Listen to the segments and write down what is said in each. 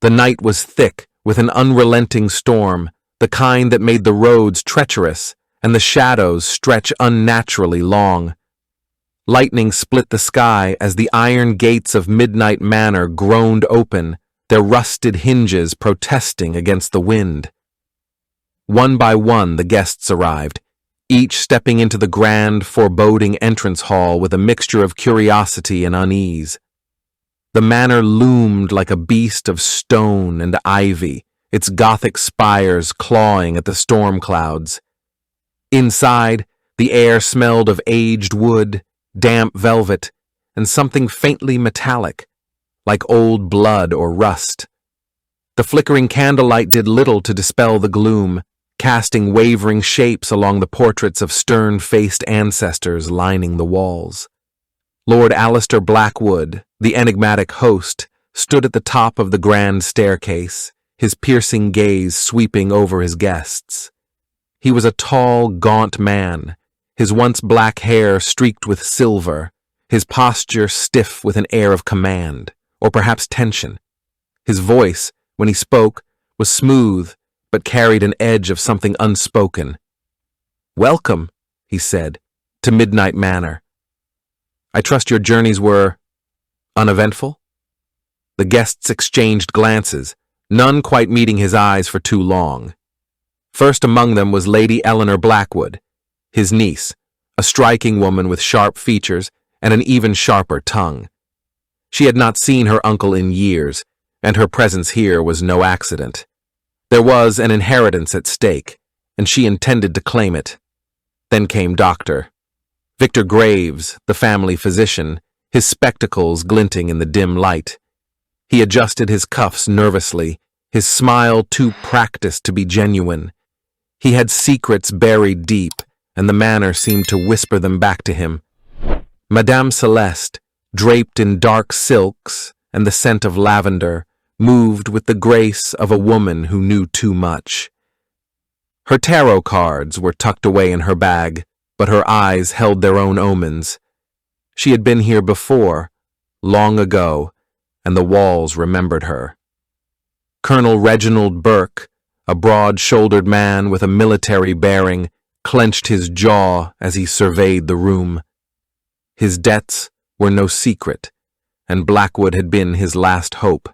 The night was thick with an unrelenting storm, the kind that made the roads treacherous and the shadows stretch unnaturally long. Lightning split the sky as the iron gates of Midnight Manor groaned open, their rusted hinges protesting against the wind. One by one the guests arrived, each stepping into the grand, foreboding entrance hall with a mixture of curiosity and unease. The manor loomed like a beast of stone and ivy, its Gothic spires clawing at the storm clouds. Inside, the air smelled of aged wood, damp velvet, and something faintly metallic, like old blood or rust. The flickering candlelight did little to dispel the gloom, casting wavering shapes along the portraits of stern-faced ancestors lining the walls. Lord Alistair Blackwood, the enigmatic host, stood at the top of the grand staircase, his piercing gaze sweeping over his guests. He was a tall, gaunt man, his once black hair streaked with silver, his posture stiff with an air of command, or perhaps tension. His voice, when he spoke, was smooth, but carried an edge of something unspoken. "Welcome," he said, "to Midnight Manor. I trust your journeys were uneventful?" The guests exchanged glances, none quite meeting his eyes for too long. First among them was Lady Eleanor Blackwood, his niece, a striking woman with sharp features and an even sharper tongue. She had not seen her uncle in years, and her presence here was no accident. There was an inheritance at stake, and she intended to claim it. Then came Dr. Victor Graves, the family physician, his spectacles glinting in the dim light. He adjusted his cuffs nervously, his smile too practiced to be genuine. He had secrets buried deep, and the manor seemed to whisper them back to him. Madame Celeste, draped in dark silks and the scent of lavender, moved with the grace of a woman who knew too much. Her tarot cards were tucked away in her bag, but her eyes held their own omens. She had been here before, long ago, and the walls remembered her. Colonel Reginald Burke, a broad-shouldered man with a military bearing, clenched his jaw as he surveyed the room. His debts were no secret, and Blackwood had been his last hope.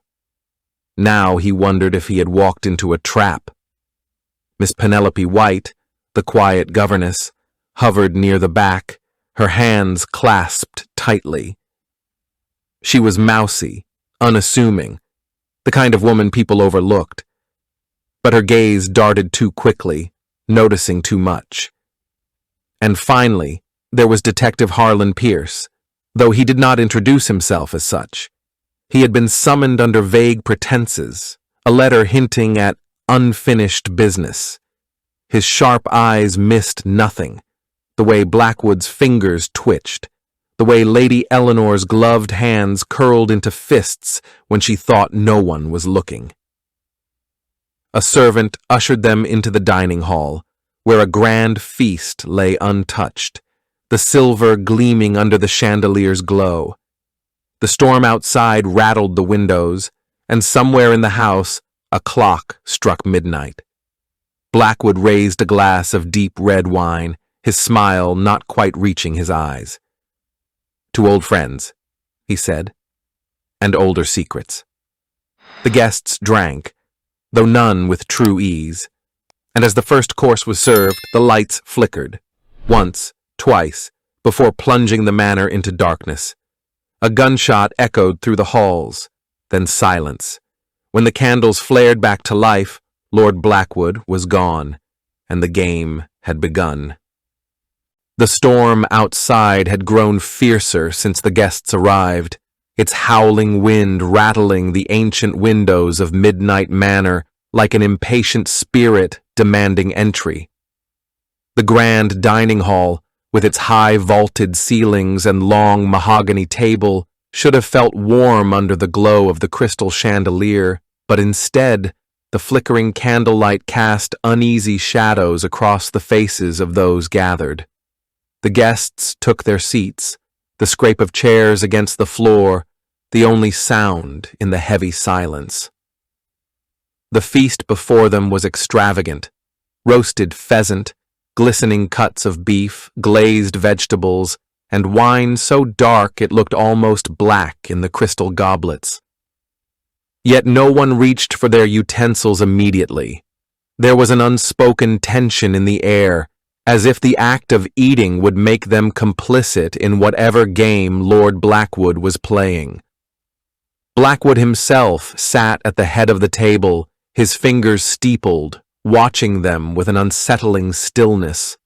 Now he wondered if he had walked into a trap. Miss Penelope White, the quiet governess, hovered near the back, her hands clasped tightly. She was mousy, unassuming, the kind of woman people overlooked. But her gaze darted too quickly, noticing too much. And finally, there was Detective Harlan Pierce, though he did not introduce himself as such. He had been summoned under vague pretenses, a letter hinting at unfinished business. His sharp eyes missed nothing, the way Blackwood's fingers twitched, the way Lady Eleanor's gloved hands curled into fists when she thought no one was looking. A servant ushered them into the dining hall, where a grand feast lay untouched, the silver gleaming under the chandelier's glow. The storm outside rattled the windows, and somewhere in the house a clock struck midnight. Blackwood raised a glass of deep red wine, his smile not quite reaching his eyes. "To old friends," he said, "and older secrets." The guests drank, though none with true ease, and as the first course was served, the lights flickered, once, twice, before plunging the manor into darkness. A gunshot echoed through the halls, then silence. When the candles flared back to life, Lord Blackwood was gone, and the game had begun. The storm outside had grown fiercer since the guests arrived, its howling wind rattling the ancient windows of Midnight Manor like an impatient spirit demanding entry. The grand dining hall, with its high vaulted ceilings and long mahogany table, should have felt warm under the glow of the crystal chandelier, but instead, the flickering candlelight cast uneasy shadows across the faces of those gathered. The guests took their seats, the scrape of chairs against the floor, the only sound in the heavy silence. The feast before them was extravagant. Roasted pheasant, glistening cuts of beef, glazed vegetables, and wine so dark it looked almost black in the crystal goblets. Yet no one reached for their utensils immediately. There was an unspoken tension in the air, as if the act of eating would make them complicit in whatever game Lord Blackwood was playing. Blackwood himself sat at the head of the table, his fingers steepled, watching them with an unsettling stillness.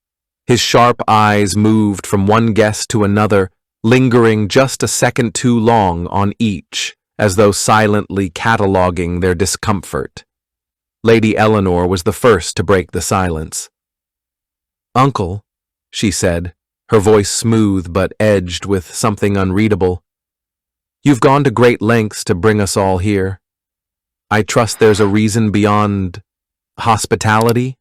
His sharp eyes moved from one guest to another, lingering just a second too long on each, as though silently cataloguing their discomfort. Lady Eleanor was the first to break the silence. "Uncle," she said, her voice smooth but edged with something unreadable, "you've gone to great lengths to bring us all here. I trust there's a reason beyond hospitality?"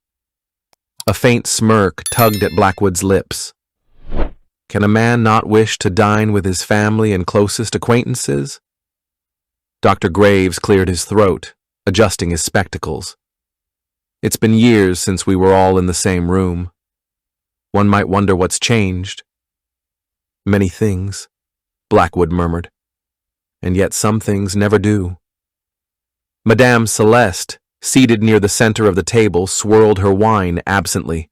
A faint smirk tugged at Blackwood's lips. Can a man not wish to dine with his family and closest acquaintances? Dr. Graves cleared his throat, adjusting his spectacles. It's been years since we were all in the same room. One might wonder what's changed. Many things, Blackwood murmured, and yet some things never do. Madame Celeste, seated near the center of the table, swirled her wine absently.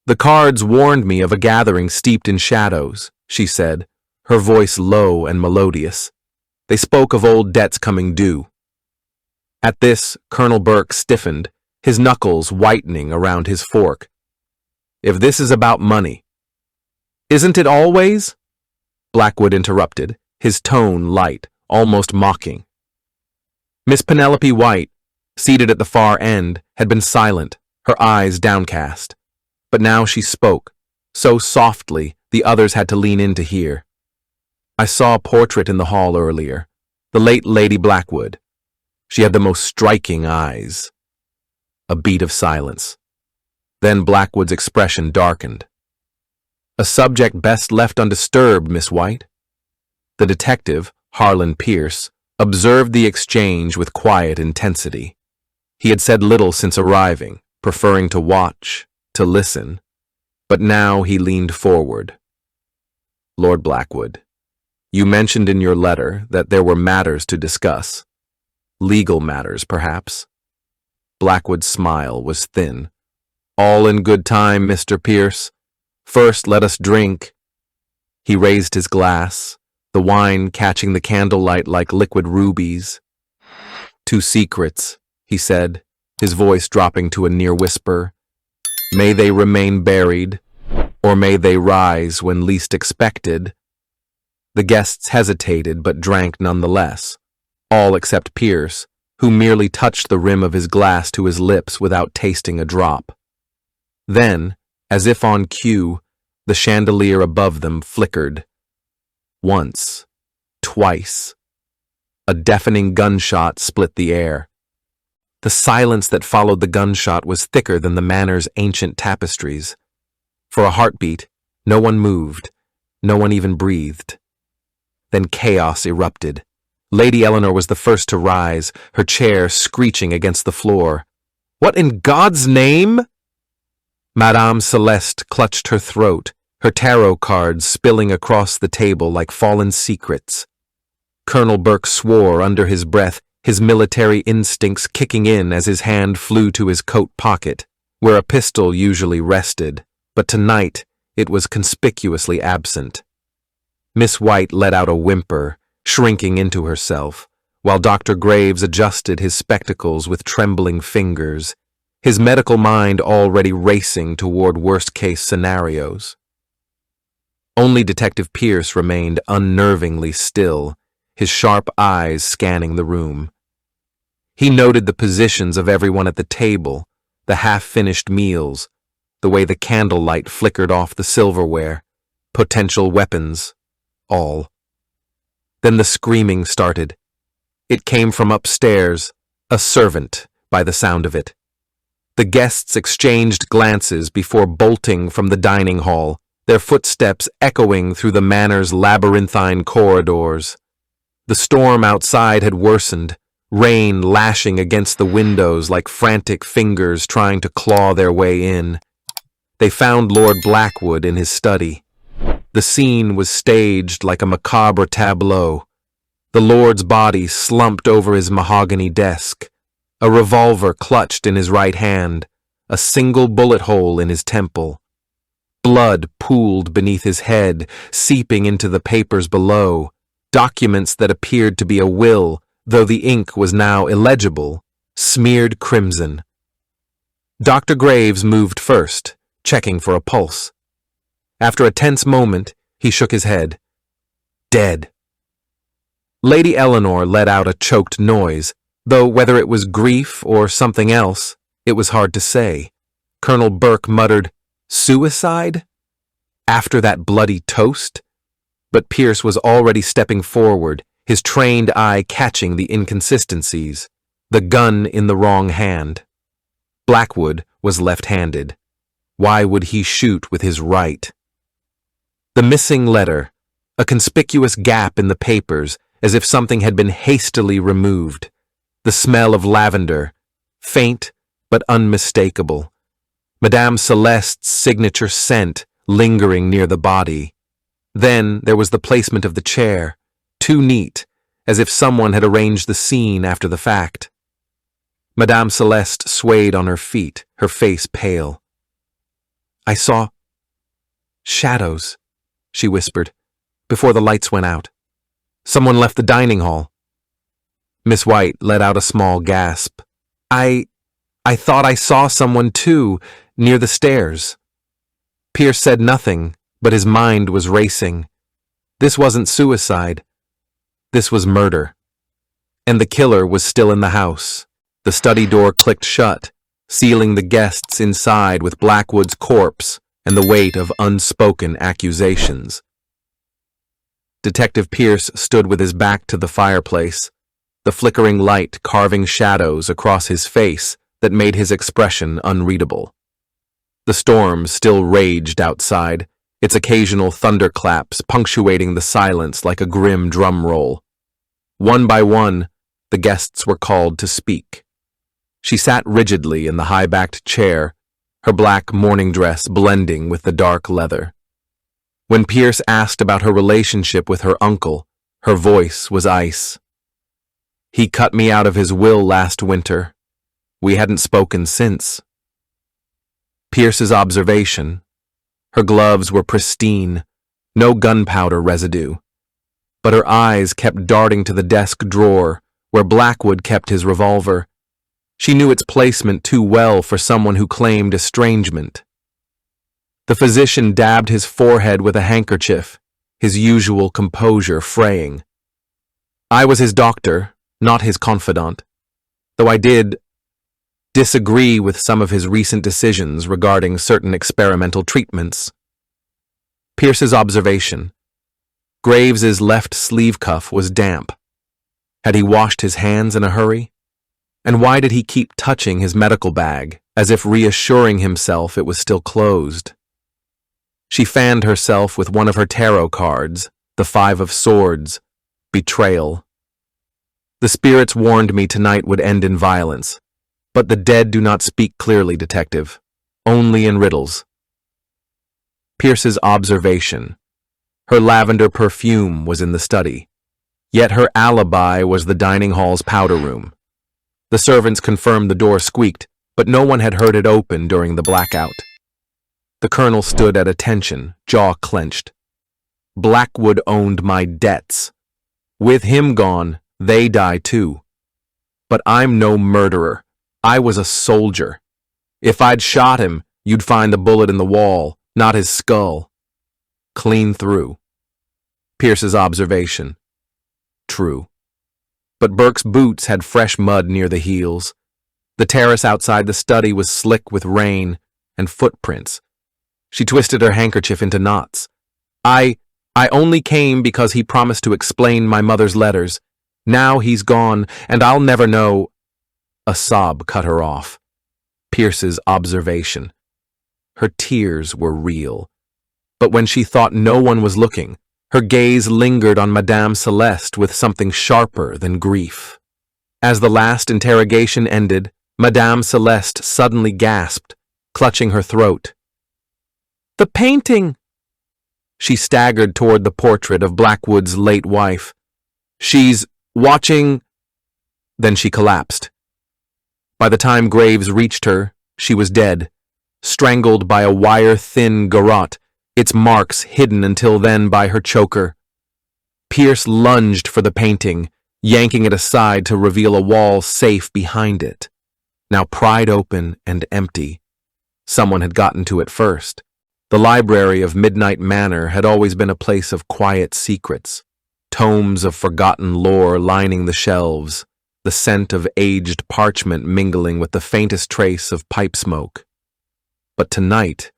"The cards warned me of a gathering steeped in shadows," she said, her voice low and melodious. "They spoke of old debts coming due." At this, Colonel Burke stiffened, his knuckles whitening around his fork. "If this is about money—" "Isn't it always?" Blackwood interrupted, his tone light, almost mocking. Miss Penelope White, seated at the far end, had been silent, her eyes downcast. But now she spoke, so softly the others had to lean in to hear. "I saw a portrait in the hall earlier, the late Lady Blackwood. She had the most striking eyes." A beat of silence. Then Blackwood's expression darkened. "A subject best left undisturbed, Miss White." The detective, Harlan Pierce, observed the exchange with quiet intensity. He had said little since arriving, preferring to watch, to listen, but now he leaned forward. "Lord Blackwood, you mentioned in your letter that there were matters to discuss. Legal matters, perhaps." Blackwood's smile was thin. "All in good time, Mr. Pierce. First, let us drink." He raised his glass, the wine catching the candlelight like liquid rubies. "Two secrets," he said, his voice dropping to a near whisper. "May they remain buried, or may they rise when least expected." The guests hesitated but drank nonetheless, all except Pierce, who merely touched the rim of his glass to his lips without tasting a drop. Then, as if on cue, the chandelier above them flickered. Once, twice. A deafening gunshot split the air. The silence that followed the gunshot was thicker than the manor's ancient tapestries. For a heartbeat, no one moved, no one even breathed. Then chaos erupted. Lady Eleanor was the first to rise, her chair screeching against the floor. "What in God's name?" Madame Celeste clutched her throat, her tarot cards spilling across the table like fallen secrets. Colonel Burke swore under his breath, his military instincts kicking in as his hand flew to his coat pocket, where a pistol usually rested, but tonight it was conspicuously absent. Miss White let out a whimper, shrinking into herself, while Dr. Graves adjusted his spectacles with trembling fingers, his medical mind already racing toward worst-case scenarios. Only Detective Pierce remained unnervingly still, his sharp eyes scanning the room. He noted the positions of everyone at the table, the half-finished meals, the way the candlelight flickered off the silverware, potential weapons, all. Then the screaming started. It came from upstairs, a servant, by the sound of it. The guests exchanged glances before bolting from the dining hall, their footsteps echoing through the manor's labyrinthine corridors. The storm outside had worsened, rain lashing against the windows like frantic fingers trying to claw their way in. They found Lord Blackwood in his study. The scene was staged like a macabre tableau. The Lord's body slumped over his mahogany desk, a revolver clutched in his right hand, a single bullet hole in his temple. Blood pooled beneath his head, seeping into the papers below, documents that appeared to be a will, though the ink was now illegible, smeared crimson. Dr. Graves moved first, checking for a pulse. After a tense moment, he shook his head. Dead. Lady Eleanor let out a choked noise, though whether it was grief or something else, it was hard to say. Colonel Burke muttered, "Suicide? After that bloody toast?" But Pierce was already stepping forward, his trained eye catching the inconsistencies, the gun in the wrong hand. Blackwood was left-handed. Why would he shoot with his right? The missing letter, a conspicuous gap in the papers, as if something had been hastily removed. The smell of lavender, faint but unmistakable. Madame Celeste's signature scent lingering near the body. Then there was the placement of the chair, too neat, as if someone had arranged the scene after the fact. Madame Celeste swayed on her feet, her face pale. "I saw shadows," she whispered, before the lights went out. "Someone left the dining hall." Miss White let out a small gasp. I thought I saw someone too, near the stairs." Pierce said nothing, but his mind was racing. This wasn't suicide. This was murder. And the killer was still in the house. The study door clicked shut, sealing the guests inside with Blackwood's corpse and the weight of unspoken accusations. Detective Pierce stood with his back to the fireplace, the flickering light carving shadows across his face that made his expression unreadable. The storm still raged outside, its occasional thunderclaps punctuating the silence like a grim drum roll. One by one, the guests were called to speak. She sat rigidly in the high-backed chair, her black morning dress blending with the dark leather. When Pierce asked about her relationship with her uncle, her voice was ice. "He cut me out of his will last winter. We hadn't spoken since." Pierce's observation. Her gloves were pristine, no gunpowder residue. But her eyes kept darting to the desk drawer, where Blackwood kept his revolver. She knew its placement too well for someone who claimed estrangement. The physician dabbed his forehead with a handkerchief, his usual composure fraying. "I was his doctor, not his confidant, though I did disagree with some of his recent decisions regarding certain experimental treatments." Pierce's observation. Graves's left sleeve cuff was damp. Had he washed his hands in a hurry? And why did he keep touching his medical bag, as if reassuring himself it was still closed? She fanned herself with one of her tarot cards, the 5 of Swords, betrayal. "The spirits warned me tonight would end in violence. But the dead do not speak clearly, detective. Only in riddles." Pierce's observation. Her lavender perfume was in the study. Yet her alibi was the dining hall's powder room. The servants confirmed the door squeaked, but no one had heard it open during the blackout. The colonel stood at attention, jaw clenched. Blackwood owned my debts. With him gone, they die too. But I'm no murderer. I was a soldier. If I'd shot him, you'd find the bullet in the wall, not his skull. Clean through. Pierce's observation. True. But Burke's boots had fresh mud near the heels. The terrace outside the study was slick with rain and footprints. She twisted her handkerchief into knots. I only came because he promised to explain my mother's letters. Now he's gone, and I'll never know." A sob cut her off. Pierce's observation. Her tears were real. But when she thought no one was looking, her gaze lingered on Madame Celeste with something sharper than grief. As the last interrogation ended, Madame Celeste suddenly gasped, clutching her throat. "The painting!" She staggered toward the portrait of Blackwood's late wife. "She's watching—" Then she collapsed. By the time Graves reached her, she was dead, strangled by a wire-thin garrote, its marks hidden until then by her choker. Pierce lunged for the painting, yanking it aside to reveal a wall safe behind it, now pried open and empty. Someone had gotten to it first. The library of Midnight Manor had always been a place of quiet secrets, tomes of forgotten lore lining the shelves, the scent of aged parchment mingling with the faintest trace of pipe smoke. But tonight,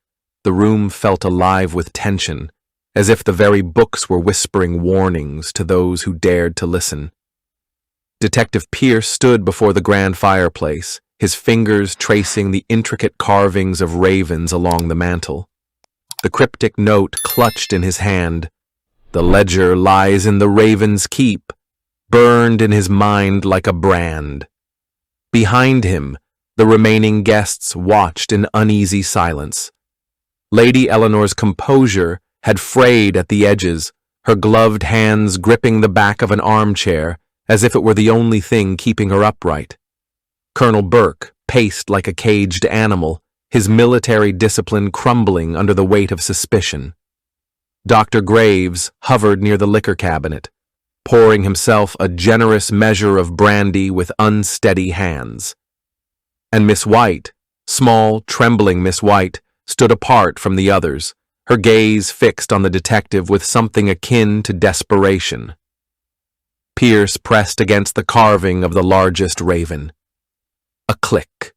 the room felt alive with tension, as if the very books were whispering warnings to those who dared to listen. Detective Pierce stood before the grand fireplace, his fingers tracing the intricate carvings of ravens along the mantel. The cryptic note clutched in his hand. "The ledger lies in the raven's keep," burned in his mind like a brand. Behind him, the remaining guests watched in uneasy silence. Lady Eleanor's composure had frayed at the edges, her gloved hands gripping the back of an armchair as if it were the only thing keeping her upright. Colonel Burke paced like a caged animal, his military discipline crumbling under the weight of suspicion. Dr. Graves hovered near the liquor cabinet, pouring himself a generous measure of brandy with unsteady hands. And Miss White, small, trembling Miss White, stood apart from the others, her gaze fixed on the detective with something akin to desperation. Pierce pressed against the carving of the largest raven. A click.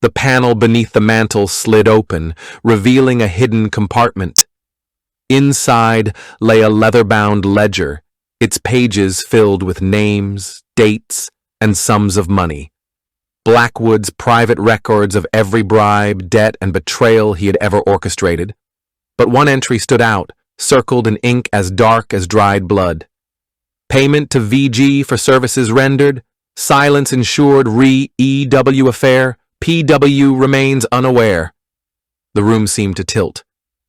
The panel beneath the mantel slid open, revealing a hidden compartment. Inside lay a leather-bound ledger, its pages filled with names, dates, and sums of money. Blackwood's private records of every bribe, debt, and betrayal he had ever orchestrated. But one entry stood out, circled in ink as dark as dried blood. Payment to VG for services rendered, silence ensured re-EW affair, PW remains unaware. The room seemed to tilt.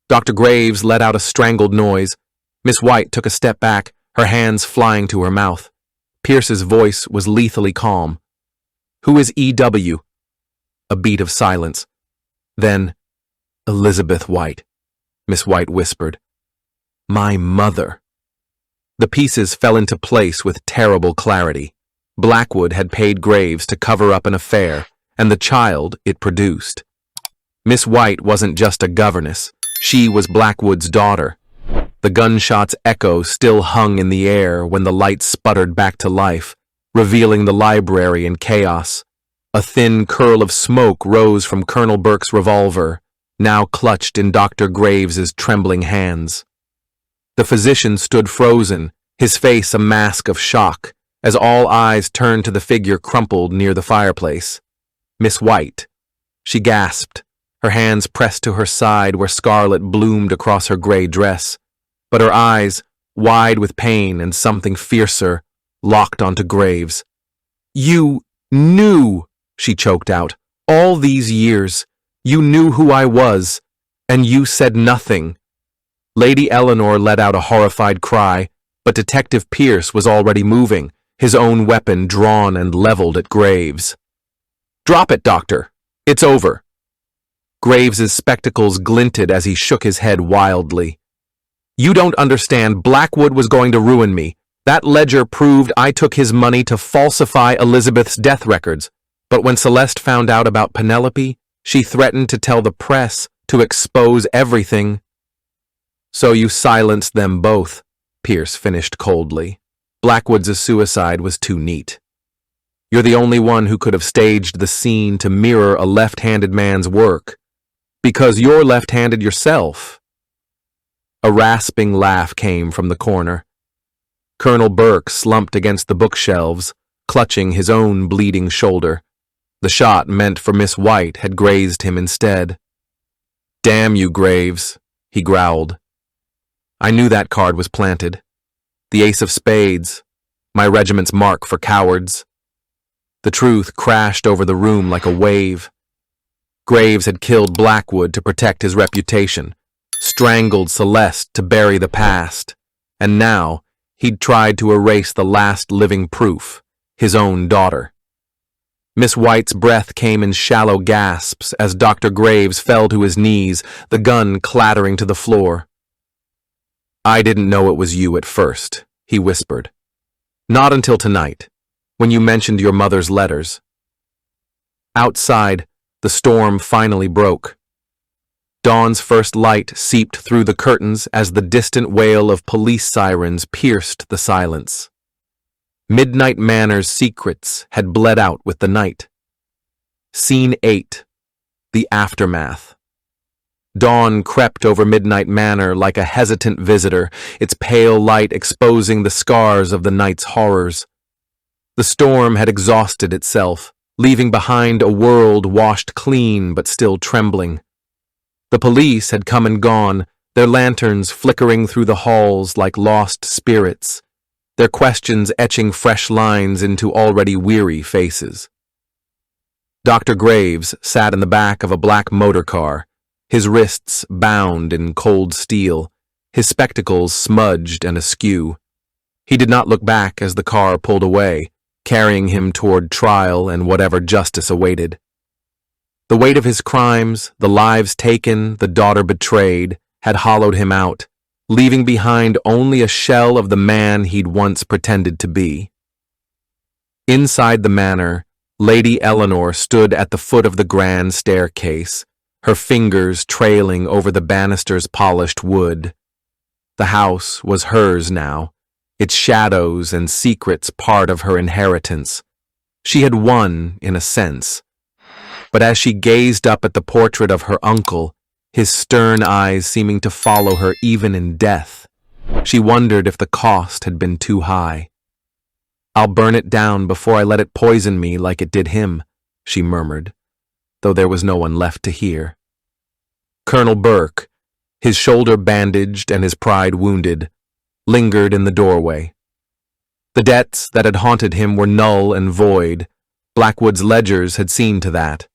Dr. Graves let out a strangled noise. Miss White took a step back, her hands flying to her mouth. Pierce's voice was lethally calm. "Who is EW?" A beat of silence. Then, "Elizabeth White," Miss White whispered. "My mother." The pieces fell into place with terrible clarity. Blackwood had paid Graves to cover up an affair, and the child it produced. Miss White wasn't just a governess, she was Blackwood's daughter. The gunshot's echo still hung in the air when the light sputtered back to life, revealing the library in chaos. A thin curl of smoke rose from Colonel Burke's revolver, now clutched in Dr. Graves's trembling hands. The physician stood frozen, his face a mask of shock, as all eyes turned to the figure crumpled near the fireplace. Miss White. She gasped, her hands pressed to her side where scarlet bloomed across her gray dress, but her eyes, wide with pain and something fiercer, locked onto Graves. "You knew," she choked out, "all these years. You knew who I was, and you said nothing." Lady Eleanor let out a horrified cry, but Detective Pierce was already moving, his own weapon drawn and leveled at Graves. "Drop it, Doctor. It's over." Graves's spectacles glinted as he shook his head wildly. "You don't understand. Blackwood was going to ruin me. That ledger proved I took his money to falsify Elizabeth's death records. But when Celeste found out about Penelope, she threatened to tell the press, to expose everything." "So you silenced them both," Pierce finished coldly. "Blackwood's suicide was too neat. You're the only one who could have staged the scene to mirror a left-handed man's work. Because you're left-handed yourself." A rasping laugh came from the corner. Colonel Burke slumped against the bookshelves, clutching his own bleeding shoulder. The shot meant for Miss White had grazed him instead. "Damn you, Graves," he growled. "I knew that card was planted. The ace of spades, my regiment's mark for cowards. The truth crashed over the room like a wave. Graves had killed Blackwood to protect his reputation, strangled Celeste to bury the past, and now he'd tried to erase the last living proof, his own daughter. Miss White's breath came in shallow gasps as Dr. Graves fell to his knees, the gun clattering to the floor. "I didn't know it was you at first," he whispered. "Not until tonight, when you mentioned your mother's letters." Outside, the storm finally broke. Dawn's first light seeped through the curtains as the distant wail of police sirens pierced the silence. Midnight Manor's secrets had bled out with the night. Scene 8. The Aftermath. Dawn crept over Midnight Manor like a hesitant visitor, its pale light exposing the scars of the night's horrors. The storm had exhausted itself, leaving behind a world washed clean but still trembling. The police had come and gone, their lanterns flickering through the halls like lost spirits, their questions etching fresh lines into already weary faces. Dr. Graves sat in the back of a black motor car, his wrists bound in cold steel, his spectacles smudged and askew. He did not look back as the car pulled away, carrying him toward trial and whatever justice awaited. The weight of his crimes, the lives taken, the daughter betrayed, had hollowed him out, leaving behind only a shell of the man he'd once pretended to be. Inside the manor, Lady Eleanor stood at the foot of the grand staircase, her fingers trailing over the banister's polished wood. The house was hers now, its shadows and secrets part of her inheritance. She had won, in a sense. But as she gazed up at the portrait of her uncle, his stern eyes seeming to follow her even in death, she wondered if the cost had been too high. "I'll burn it down before I let it poison me like it did him," she murmured, though there was no one left to hear. Colonel Burke, his shoulder bandaged and his pride wounded, lingered in the doorway. The debts that had haunted him were null and void. Blackwood's ledgers had seen to that.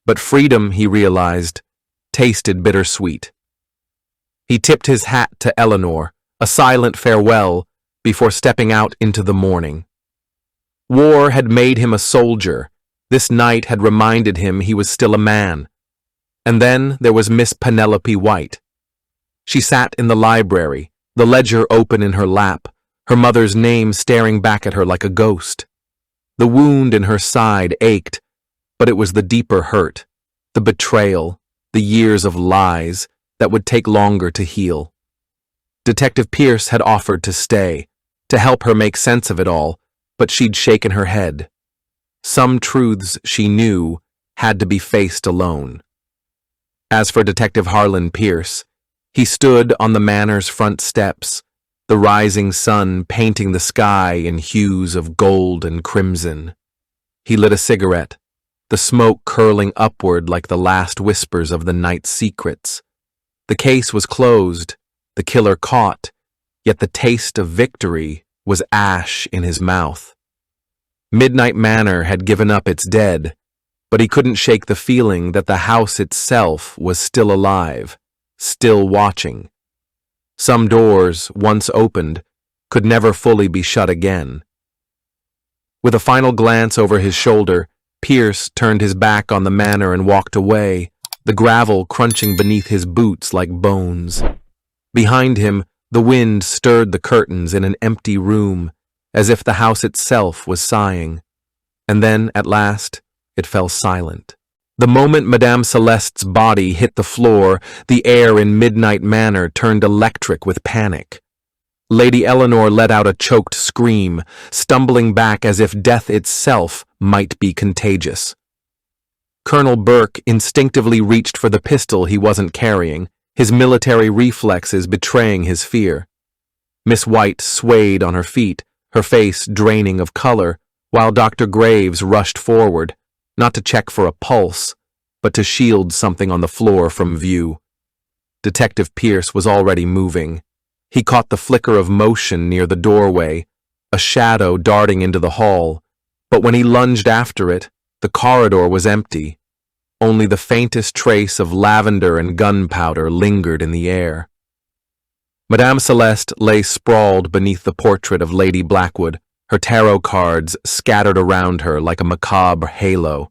But freedom, he realized, tasted bittersweet. He tipped his hat to Eleanor, a silent farewell, before stepping out into the morning. War had made him a soldier. This night had reminded him he was still a man. And then there was Miss Penelope White. She sat in the library, the ledger open in her lap, her mother's name staring back at her like a ghost. The wound in her side ached, but it was the deeper hurt, the betrayal, the years of lies that would take longer to heal. Detective Pierce had offered to stay, to help her make sense of it all, but she'd shaken her head. Some truths she knew had to be faced alone. As for Detective Harlan Pierce, he stood on the manor's front steps, the rising sun painting the sky in hues of gold and crimson. He lit a cigarette, the smoke curling upward like the last whispers of the night's secrets. The case was closed, the killer caught, yet the taste of victory was ash in his mouth. Midnight Manor had given up its dead, but he couldn't shake the feeling that the house itself was still alive, still watching. Some doors, once opened, could never fully be shut again. With a final glance over his shoulder, Pierce turned his back on the manor and walked away, the gravel crunching beneath his boots like bones. Behind him, the wind stirred the curtains in an empty room, as if the house itself was sighing. And then, at last, it fell silent. The moment Madame Celeste's body hit the floor, the air in Midnight Manor turned electric with panic. Lady Eleanor let out a choked scream, stumbling back as if death itself might be contagious. Colonel Burke instinctively reached for the pistol he wasn't carrying, his military reflexes betraying his fear. Miss White swayed on her feet, her face draining of color, while Dr. Graves rushed forward, not to check for a pulse, but to shield something on the floor from view. Detective Pierce was already moving. He caught the flicker of motion near the doorway, a shadow darting into the hall, But when he lunged after it, the corridor was empty. Only the faintest trace of lavender and gunpowder lingered in the air. Madame Celeste lay sprawled beneath the portrait of Lady Blackwood, her tarot cards scattered around her like a macabre halo.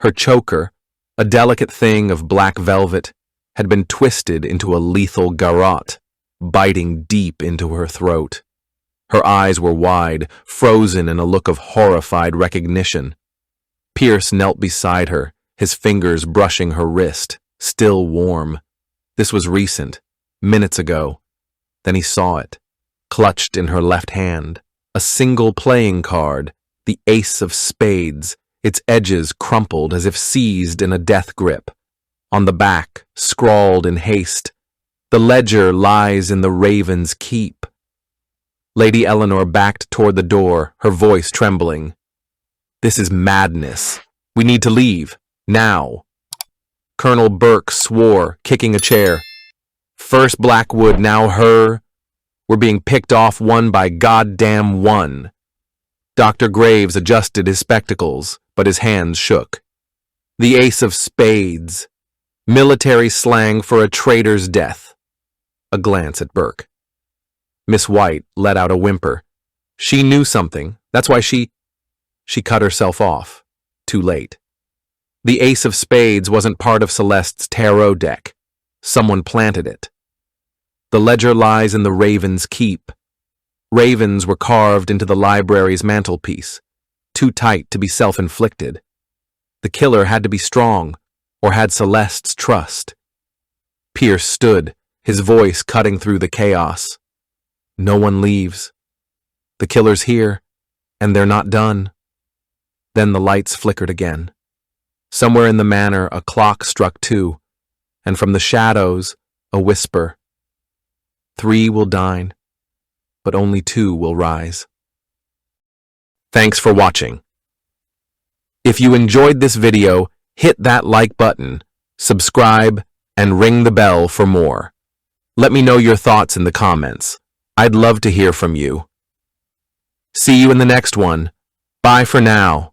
Her choker, a delicate thing of black velvet, had been twisted into a lethal garrote, biting deep into her throat. Her eyes were wide, frozen in a look of horrified recognition. Pierce knelt beside her, his fingers brushing her wrist, still warm. This was recent, minutes ago. Then he saw it, clutched in her left hand. A single playing card, the ace of spades, its edges crumpled as if seized in a death grip. On the back, scrawled in haste, "The ledger lies in the Raven's Keep." Lady Eleanor backed toward the door, her voice trembling. "This is madness. We need to leave. Now." Colonel Burke swore, kicking a chair. "First Blackwood, now her. We're being picked off one by goddamn one." Dr. Graves adjusted his spectacles, but his hands shook. "The ace of spades. Military slang for a traitor's death." A glance at Burke. Miss White let out a whimper. She knew something. That's why she cut herself off. Too late. The ace of spades wasn't part of Celeste's tarot deck. Someone planted it. The ledger lies in the Raven's Keep. Ravens were carved into the library's mantelpiece, too tight to be self-inflicted. The killer had to be strong, or had Celeste's trust. Pierce stood, his voice cutting through the chaos. No one leaves. The killer's here, and they're not done. Then the lights flickered again. Somewhere in the manor, a clock struck 2, and from the shadows, a whisper. 3 will dine, but only 2 will rise. Thanks for watching. If you enjoyed this video, hit that like button, subscribe, and ring the bell for more. Let me know your thoughts in the comments. I'd love to hear from you. See you in the next one. Bye for now.